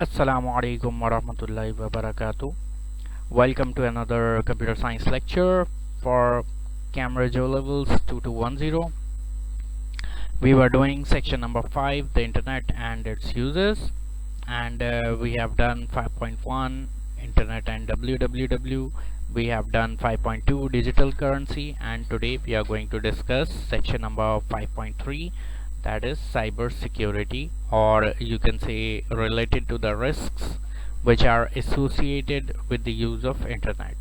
Assalamu alaikum warahmatullahi wabarakatuh. Welcome to another computer science lecture for Cambridge O-Levels 2210. We were doing section number 5, the internet and its uses, and we have done 5.1, internet and www. We have done 5.2, digital currency, and today we are going to discuss section number 5.3, that is cyber security, or you can say related to the risks which are associated with the use of internet.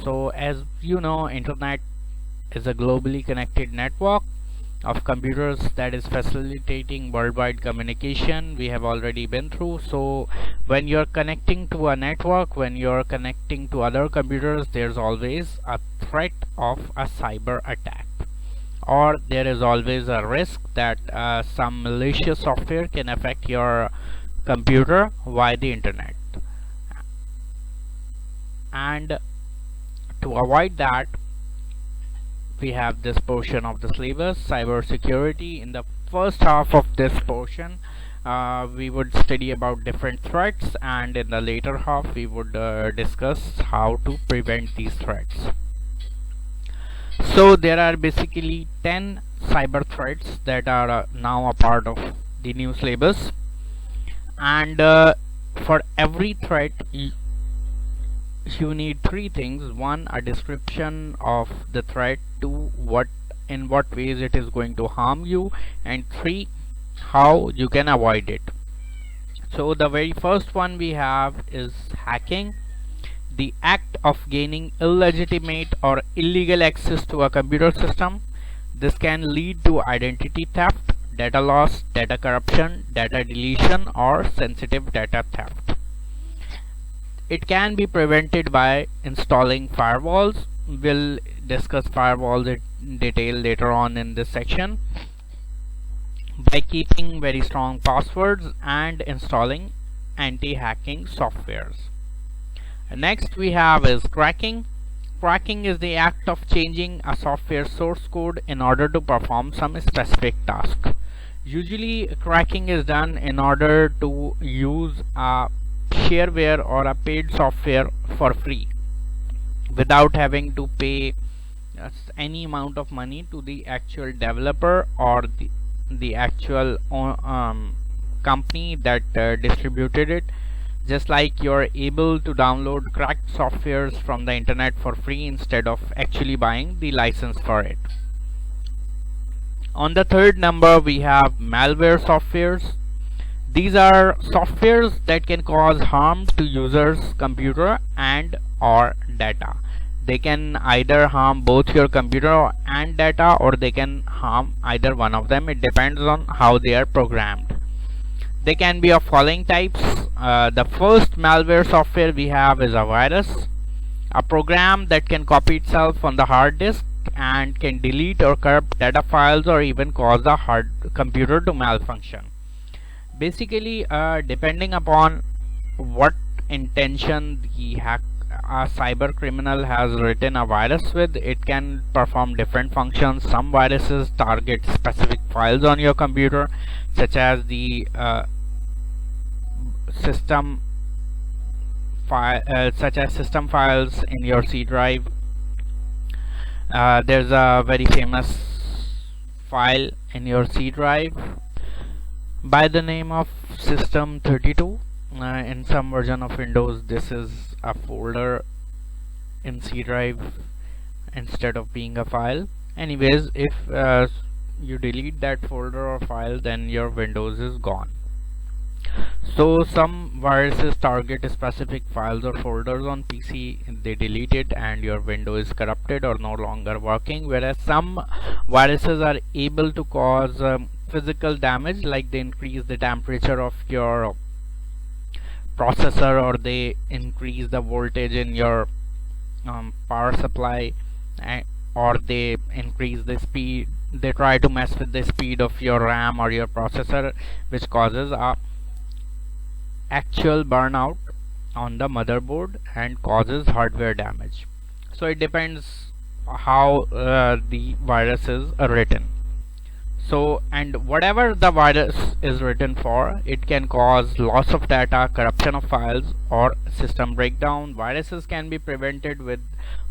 So as you know, internet is a globally connected network of computers that is facilitating worldwide communication. We have already been through. So when you're connecting to a network, when you're connecting to other computers, there's always a threat of a cyber attack, or there is always a risk that some malicious software can affect your computer via the internet. And to avoid that, we have this portion of the syllabus, cyber security. In the first half of this portion, we would study about different threats, and in the later half we would discuss how to prevent these threats. So there are basically 10 cyber threats that are now a part of the new syllabus, and for every threat you need three things: one, a description of the threat; two, in what ways it is going to harm you; and three, how you can avoid it. So the very first one we have is hacking, the act of gaining illegitimate or illegal access to a computer system. This can lead to identity theft, data loss, data corruption, data deletion, or sensitive data theft. It can be prevented by installing firewalls. We'll discuss firewalls in detail later on in this section. By keeping very strong passwords and installing anti-hacking softwares. Next we have is cracking. Cracking is the act of changing a software source code in order to perform some specific task. Usually cracking is done in order to use a shareware or a paid software for free without having to pay any amount of money to the actual developer or the actual company that distributed it. Just like you're able to download cracked softwares from the internet for free instead of actually buying the license for it. On the third number we have malware softwares. These are softwares that can cause harm to users' computer and or data. They can either harm both your computer and data, or they can harm either one of them. It depends on how they are programmed. They can be of following types. The first malware software we have is a virus, a program that can copy itself on the hard disk and can delete or corrupt data files or even cause the hard computer to malfunction. Basically, depending upon what intention a cyber criminal has written a virus with, it can perform different functions. Some viruses target specific files on your computer, such as the system files in your C drive. There's a very famous file in your C drive by the name of system32. In some version of Windows, this is a folder in C drive instead of being a file. Anyways, if you delete that folder or file, then your Windows is gone. So some viruses target specific files or folders on PC, they delete it and your window is corrupted or no longer working, whereas some viruses are able to cause physical damage, like they increase the temperature of your processor, or they increase the voltage in your power supply, or they increase the speed, they try to mess with the speed of your RAM or your processor, which causes a actual burnout on the motherboard and causes hardware damage. So it depends how the virus is written. So, and whatever the virus is written for, it can cause loss of data, corruption of files, or system breakdown. Viruses can be prevented with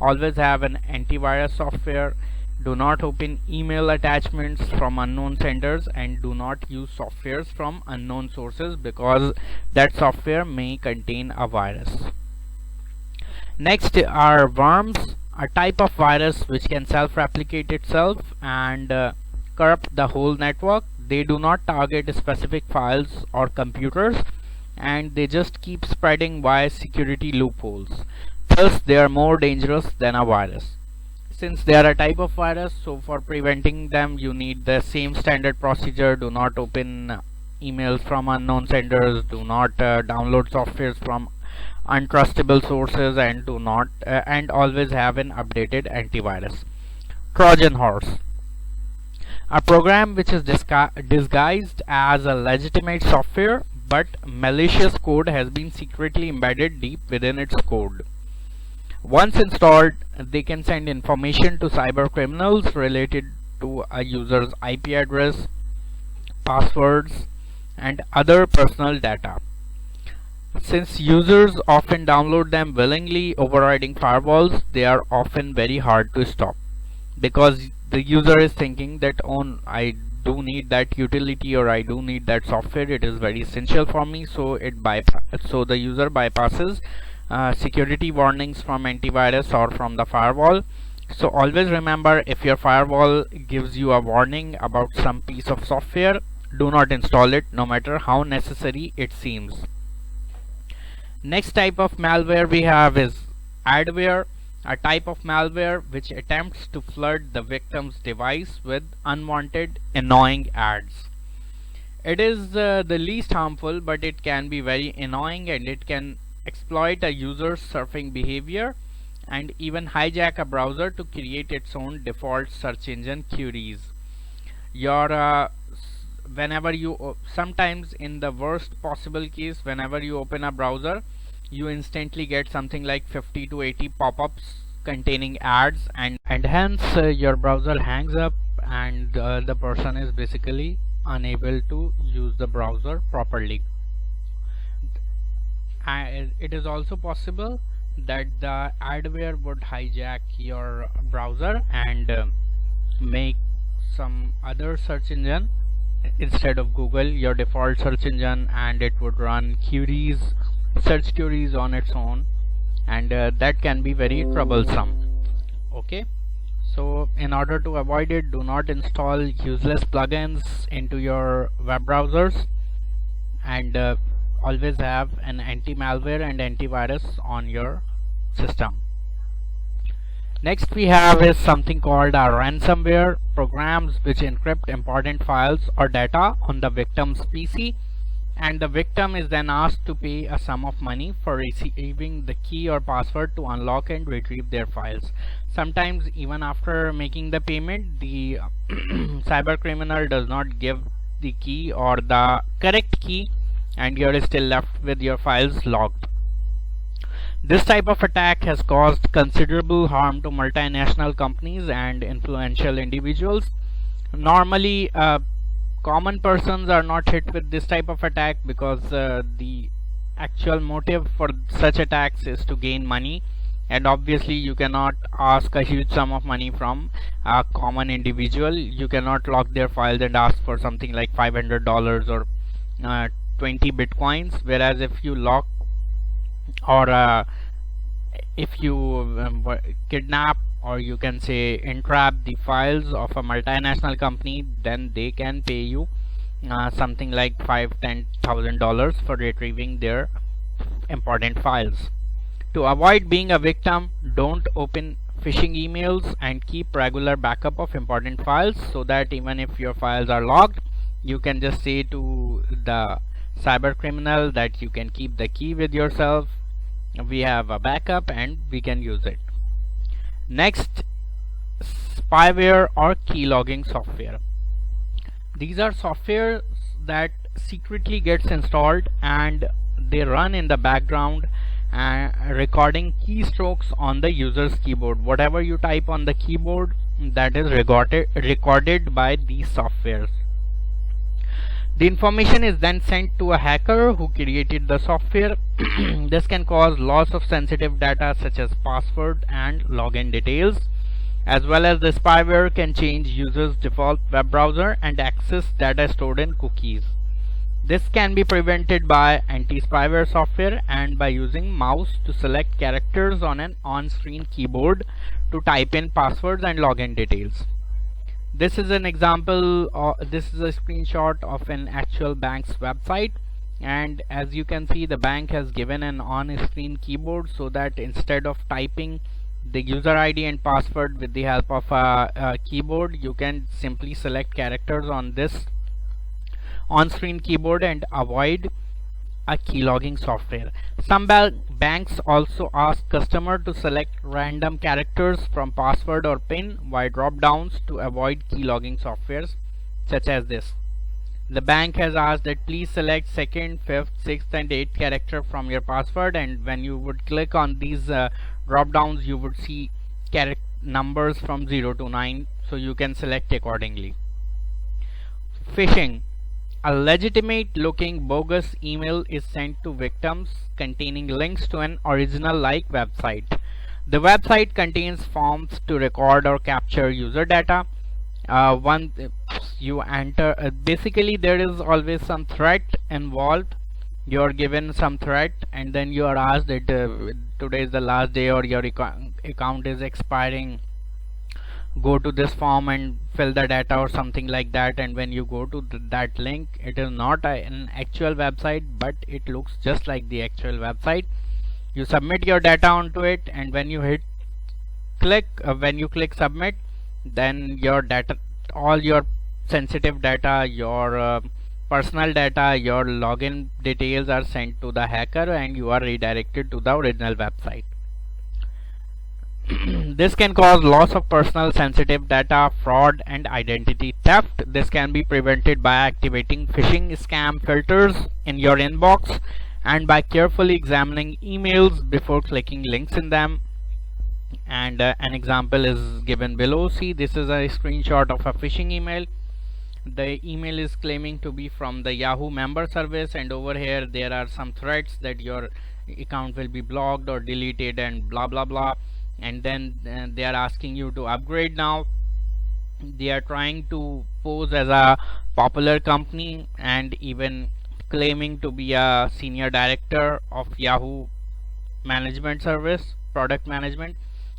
always have an antivirus software. Do not open email attachments from unknown senders, and do not use softwares from unknown sources because that software may contain a virus. Next are worms, a type of virus which can self-replicate itself and corrupt the whole network. They do not target specific files or computers, and they just keep spreading via security loopholes. Thus, they are more dangerous than a virus. Since they are a type of virus, so for preventing them you need the same standard procedure. Do not open emails from unknown senders, do not download softwares from untrustable sources, and do not and always have an updated antivirus. Trojan horse, a program which is disguised as a legitimate software, but malicious code has been secretly embedded deep within its code. Once installed, they can send information to cyber criminals related to a user's IP address, passwords, and other personal data. Since users often download them willingly, overriding firewalls, they are often very hard to stop, because the user is thinking that, oh, I do need that utility, or I do need that software, it is very essential for me, so the user bypasses security warnings from antivirus or from the firewall. So always remember, if your firewall gives you a warning about some piece of software, do not install it, no matter how necessary it seems. Next type of malware we have is adware, a type of malware which attempts to flood the victim's device with unwanted, annoying ads. It is the least harmful, but it can be very annoying, and it can exploit a user's surfing behavior and even hijack a browser to create its own default search engine queries. Sometimes in the worst possible case, whenever you open a browser, you instantly get something like 50 to 80 pop-ups containing ads, and hence your browser hangs up, and the person is basically unable to use the browser properly. It is also possible that the adware would hijack your browser and make some other search engine instead of Google, your default search engine, and it would run search queries on its own, and that can be very troublesome. Okay, so in order to avoid it, do not install useless plugins into your web browsers, and always have an anti-malware and antivirus on your system. Next we have is something called a ransomware, programs which encrypt important files or data on the victim's PC, and the victim is then asked to pay a sum of money for receiving the key or password to unlock and retrieve their files. Sometimes even after making the payment, the cyber criminal does not give the key or the correct key, and you're still left with your files locked. This type of attack has caused considerable harm to multinational companies and influential individuals. Normally, common persons are not hit with this type of attack because the actual motive for such attacks is to gain money, and obviously you cannot ask a huge sum of money from a common individual. You cannot lock their files and ask for something like $500 or 20 bitcoins, whereas if you lock or if you kidnap, or you can say entrap the files of a multinational company, then they can pay you something like $5,000-$10,000 for retrieving their important files. To avoid being a victim, don't open phishing emails and keep regular backup of important files, so that even if your files are locked, you can just say to the cyber criminal that you can keep the key with yourself, we have a backup and we can use it. Next, spyware or keylogging software. These are software that secretly gets installed and they run in the background, recording keystrokes on the user's keyboard. Whatever you type on the keyboard, that is recorded by these softwares. The information is then sent to a hacker who created the software. This can cause loss of sensitive data such as password and login details, as well as the spyware can change users' default web browser and access data stored in cookies. This can be prevented by anti-spyware software and by using mouse to select characters on an on-screen keyboard to type in passwords and login details. This is an example, this is a screenshot of an actual bank's website, and as you can see, the bank has given an on-screen keyboard so that instead of typing the user ID and password with the help of a keyboard, you can simply select characters on this on-screen keyboard and avoid a keylogging software. Some banks also ask customer to select random characters from password or PIN via drop-downs to avoid keylogging softwares such as this. The bank has asked that please select 2nd, 5th, 6th and 8th character from your password, and when you would click on these drop-downs, you would see numbers from 0 to 9, so you can select accordingly. Phishing. A legitimate looking bogus email is sent to victims containing links to an original like website. The website contains forms to record or capture user data. Once you enter, basically there is always some threat involved. You are given some threat and then you are asked that today is the last day or your account is expiring. Go to this form and fill the data or something like that, and when you go to that link, it is not an actual website, but it looks just like the actual website. You submit your data onto it, and when you hit click when you click submit, then your data, all your sensitive data, your personal data, your login details are sent to the hacker and you are redirected to the original website. This can cause loss of personal sensitive data, fraud and identity theft. This can be prevented by activating phishing scam filters in your inbox and by carefully examining emails before clicking links in them. And an example is given below. See, this is a screenshot of a phishing email. The email is claiming to be from the Yahoo member service, and over here there are some threats that your account will be blocked or deleted and blah blah blah. And then they are asking you to upgrade now. They are trying to pose as a popular company and even claiming to be a senior director of Yahoo management service, product management.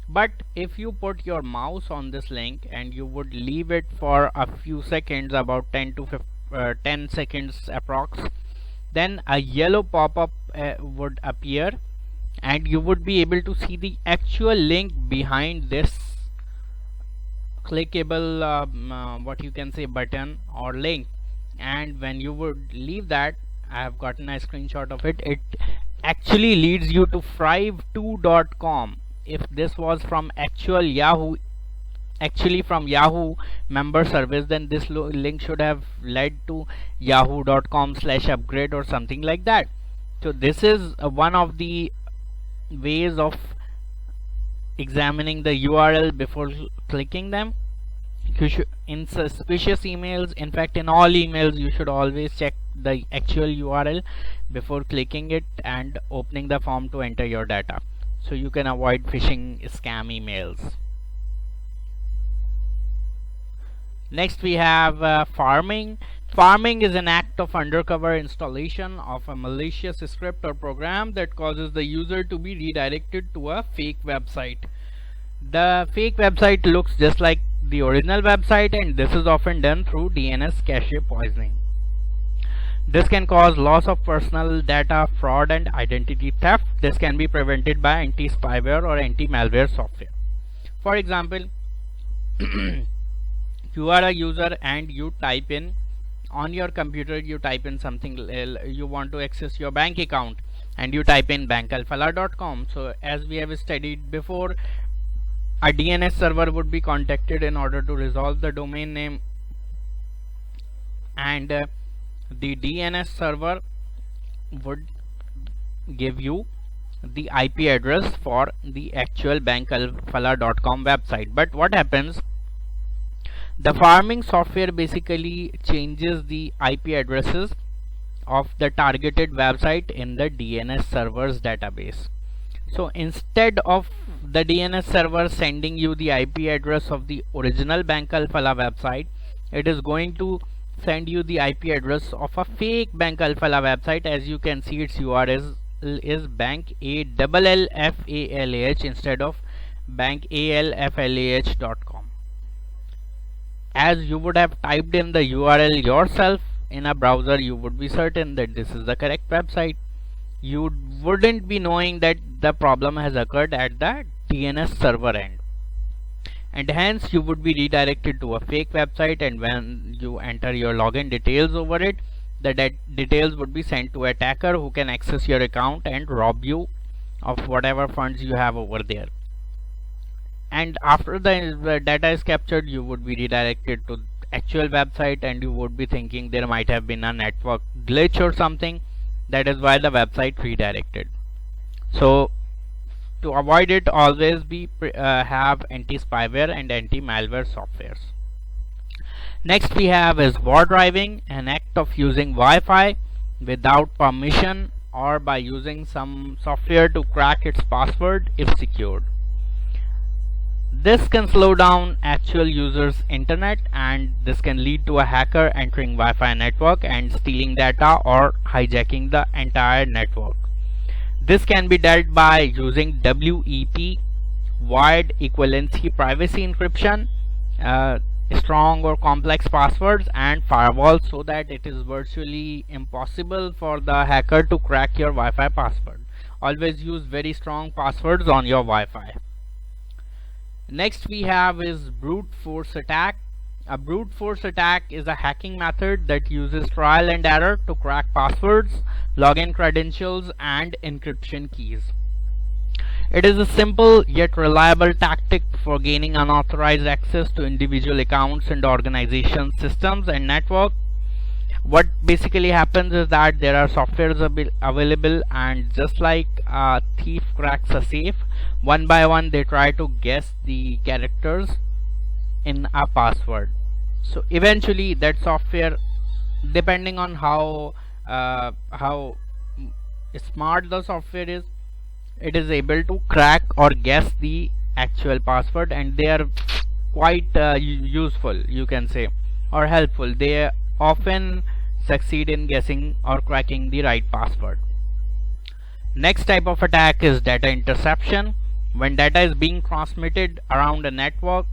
But if you put your mouse on this link and you would leave it for a few seconds, about 10 seconds approx, then a yellow pop-up would appear and you would be able to see the actual link behind this clickable what you can say button or link. And when you would leave that, I have gotten a screenshot of it, it actually leads you to 5.2.com. If this was from actual Yahoo, actually from Yahoo member service, then this link should have led to yahoo.com/upgrade or something like that. So this is one of the ways of examining the URL before clicking them. You should, in suspicious emails, in fact in all emails, you should always check the actual URL before clicking it and opening the form to enter your data, so you can avoid phishing scam emails. Next we have farming. Farming is an act of undercover installation of a malicious script or program that causes the user to be redirected to a fake website. The fake website looks just like the original website, and this is often done through DNS cache poisoning. This can cause loss of personal data, fraud and identity theft. This can be prevented by anti-spyware or anti-malware software. For example, you are a user and you type in on your computer, you type in something, you want to access your bank account and you type in bankalfala.com. So as we have studied before, a DNS server would be contacted in order to resolve the domain name, and the DNS server would give you the IP address for the actual bankalfala.com website. But what happens The farming software basically changes the IP addresses of the targeted website in the DNS server's database. So instead of the DNS server sending you the IP address of the original Bank Alphala website, it is going to send you the IP address of a fake Bank Alphala website. As you can see, its URL is bankalfalah instead of bankalfalah.com. As you would have typed in the URL yourself in a browser, you would be certain that this is the correct website. You wouldn't be knowing that the problem has occurred at the DNS server end, and hence you would be redirected to a fake website, and when you enter your login details over it, the details would be sent to an attacker who can access your account and rob you of whatever funds you have over there. And after the data is captured, you would be redirected to actual website, and you would be thinking there might have been a network glitch or something. That is why the website redirected. So to avoid it, always have anti-spyware and anti-malware softwares. Next we have is war driving, an act of using Wi-Fi without permission or by using some software to crack its password if secured. This can slow down actual users' internet, and this can lead to a hacker entering Wi-Fi network and stealing data or hijacking the entire network. This can be dealt by using WEP, wide equivalency privacy encryption, strong or complex passwords, and firewalls, so that it is virtually impossible for the hacker to crack your Wi-Fi password. Always use very strong passwords on your Wi-Fi. Next we have is brute force attack. A brute force attack is a hacking method that uses trial and error to crack passwords, login credentials, and encryption keys. It is a simple yet reliable tactic for gaining unauthorized access to individual accounts and organization systems and network. What basically happens is that there are softwares available, and just like a thief cracks a safe, one by one they try to guess the characters in a password. So eventually that software, depending on how smart the software is, it is able to crack or guess the actual password, and they are quite useful, you can say, or helpful. They often succeed in guessing or cracking the right password. Next type of attack is data interception. When data is being transmitted around a network,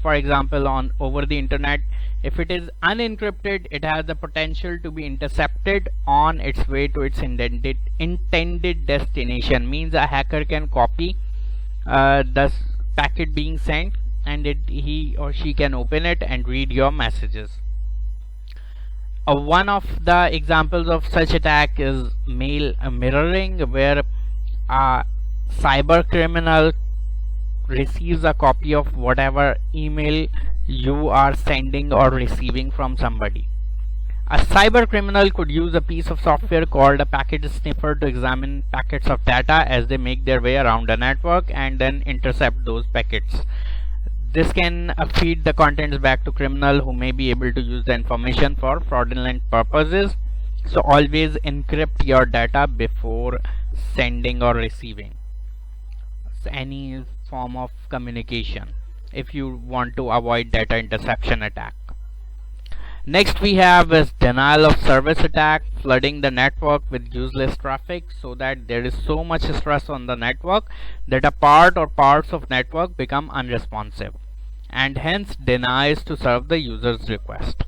for example over the internet, if it is unencrypted, it has the potential to be intercepted on its way to its intended destination. Means a hacker can copy the packet being sent, and he or she can open it and read your messages. One of the examples of such attack is mail mirroring, where a cyber criminal receives a copy of whatever email you are sending or receiving from somebody. A cyber criminal could use a piece of software called a packet sniffer to examine packets of data as they make their way around a network and then intercept those packets. This can feed the contents back to criminal, who may be able to use the information for fraudulent purposes. So always encrypt your data before sending or receiving any form of communication if you want to avoid data interception attack. Next we have is denial of service attack, flooding the network with useless traffic so that there is so much stress on the network that a part or parts of network become unresponsive and hence denies to serve the user's request.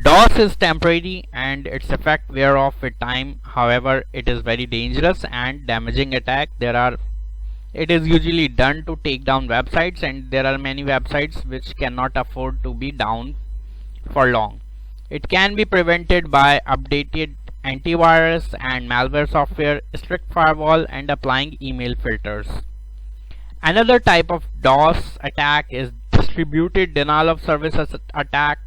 DOS is temporary and its effect wear off with time. However, it is very dangerous and damaging attack. It is usually done to take down websites, and there are many websites which cannot afford to be down for long. It can be prevented by updated antivirus and malware software, strict firewall, and applying email filters. Another type of DOS attack is distributed denial of service attack,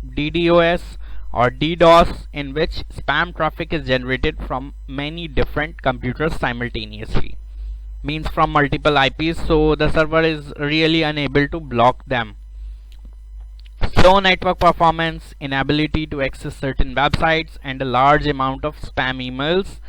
DDoS or DDoS, in which spam traffic is generated from many different computers simultaneously. means from multiple IPs, so the server is really unable to block them. Slow network performance, inability to access certain websites, and a large amount of spam emails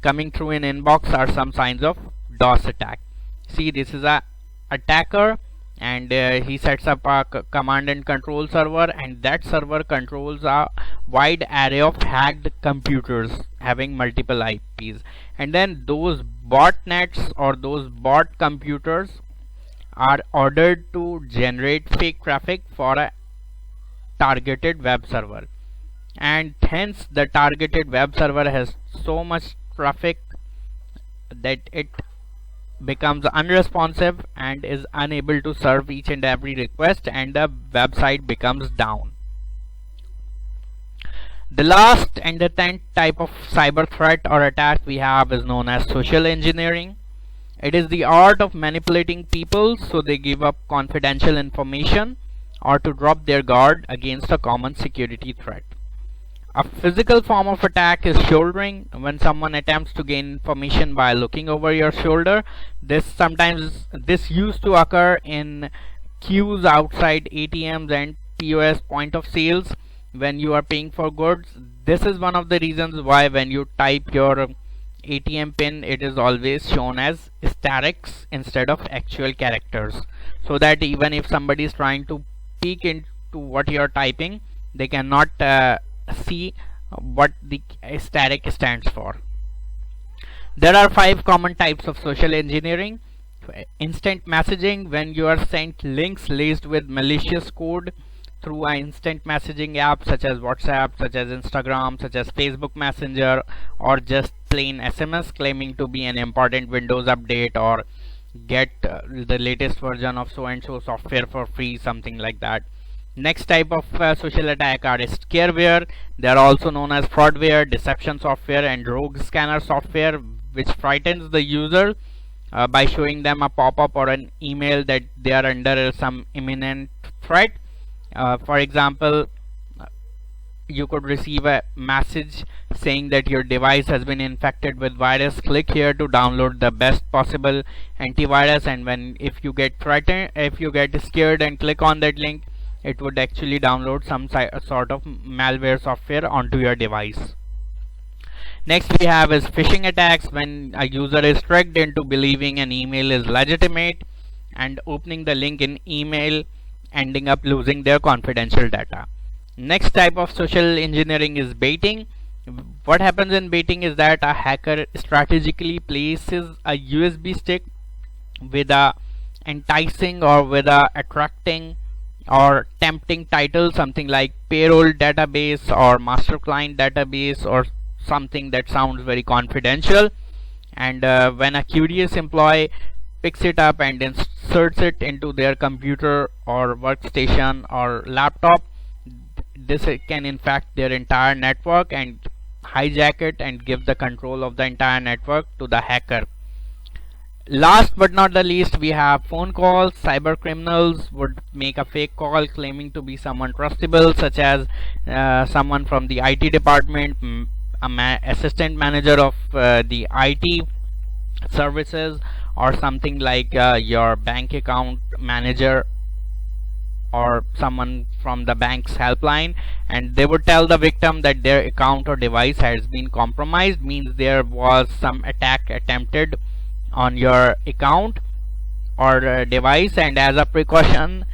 coming through in inbox are some signs of DOS attack. See, this is a attacker, and he sets up a command and control server, and that server controls a wide array of hacked computers having multiple IPs, and then those botnets or those bot computers are ordered to generate fake traffic for a targeted web server, and hence the targeted web server has so much traffic that it becomes unresponsive and is unable to serve each and every request, and the website becomes down. The last and the 10th type of cyber threat or attack we have is known as social engineering. It is the art of manipulating people so they give up confidential information or to drop their guard against a common security threat. A physical form of attack is shouldering, when someone attempts to gain information by looking over your shoulder. This used to occur in queues outside ATMs and POS point of sales when you are paying for goods. This is one of the reasons why when you type your ATM pin, it is always shown as asterisks instead of actual characters, so that even if somebody is trying to peek into what you are typing, they cannot see what the asterisk stands for. There are 5 common types of social engineering. Instant messaging, when you are sent links laced with malicious code through an instant messaging app such as WhatsApp, such as Instagram, such as Facebook Messenger, or just plain SMS claiming to be an important Windows update or get the latest version of so and so software for free, something like that. Next type of social attack are scareware. They are also known as fraudware, deception software, and rogue scanner software, which frightens the user by showing them a pop-up or an email that they are under some imminent threat. For example, you could receive a message saying that your device has been infected with virus. Click here to download the best possible antivirus, and if you get scared and click on that link, it would actually download some sort of malware software onto your device. Next we have is phishing attacks, when a user is tricked into believing an email is legitimate and opening the link in email, ending up losing their confidential data. Next type of social engineering is baiting. What happens in baiting is that a hacker strategically places a USB stick with a enticing or with a attracting or tempting title, something like payroll database or master client database or something that sounds very confidential, and when a curious employee picks it up and inserts it into their computer or workstation or laptop, this can infect their entire network and hijack it and give the control of the entire network to the hacker. Last but not the least, we have phone calls. Cyber criminals would make a fake call claiming to be someone trustable, such as someone from the IT department, assistant manager of the IT services, or something like your bank account manager or someone from the bank's helpline, and they would tell the victim that their account or device has been compromised, means there was some attack attempted on your account or device, and as a precaution,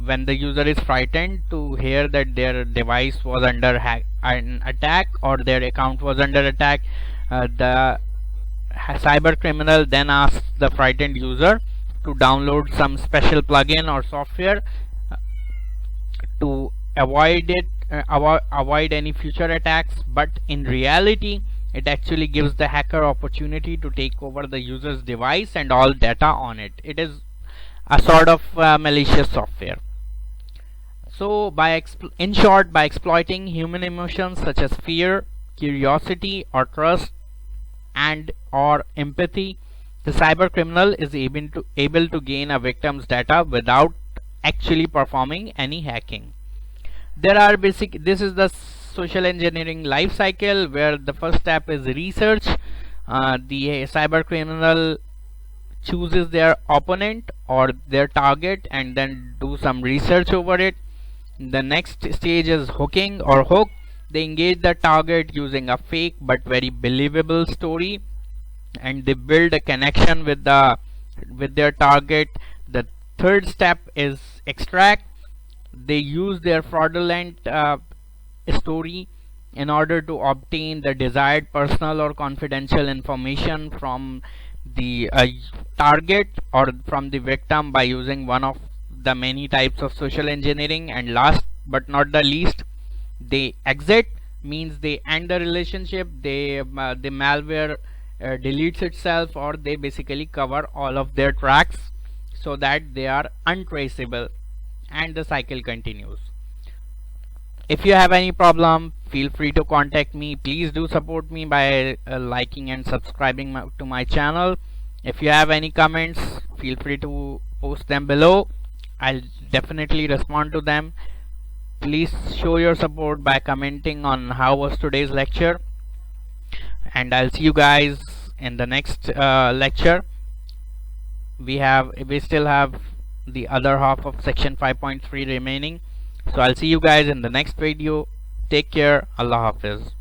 when the user is frightened to hear that their device was under an attack or their account was under attack, the cyber criminal then asks the frightened user to download some special plugin or software to avoid any future attacks, but in reality it actually gives the hacker opportunity to take over the user's device and all data on it. It is a sort of malicious software. So in short, by exploiting human emotions such as fear, curiosity, or trust and or empathy, the cyber criminal is able to gain a victim's data without actually performing any hacking. This is the social engineering life cycle, where the first step is research. The cyber criminal chooses their opponent or their target and then do some research over it. The next stage is hooking or hook. They engage the target using a fake but very believable story, and they build a connection with their target. The third step is extract. They use their fraudulent story in order to obtain the desired personal or confidential information from the target or from the victim by using one of the many types of social engineering. And last but not the least, they exit, means they end the relationship. The malware deletes itself, or they basically cover all of their tracks so that they are untraceable, and the cycle continues. If you have any problem, feel free to contact me. Please do support me by liking and subscribing to my channel. If you have any comments, feel free to post them below. I'll definitely respond to them. Please show your support by commenting on how was today's lecture, and I'll see you guys in the next lecture. We still have the other half of section 5.3 remaining, so I'll see you guys in the next video. Take care. Allah Hafiz.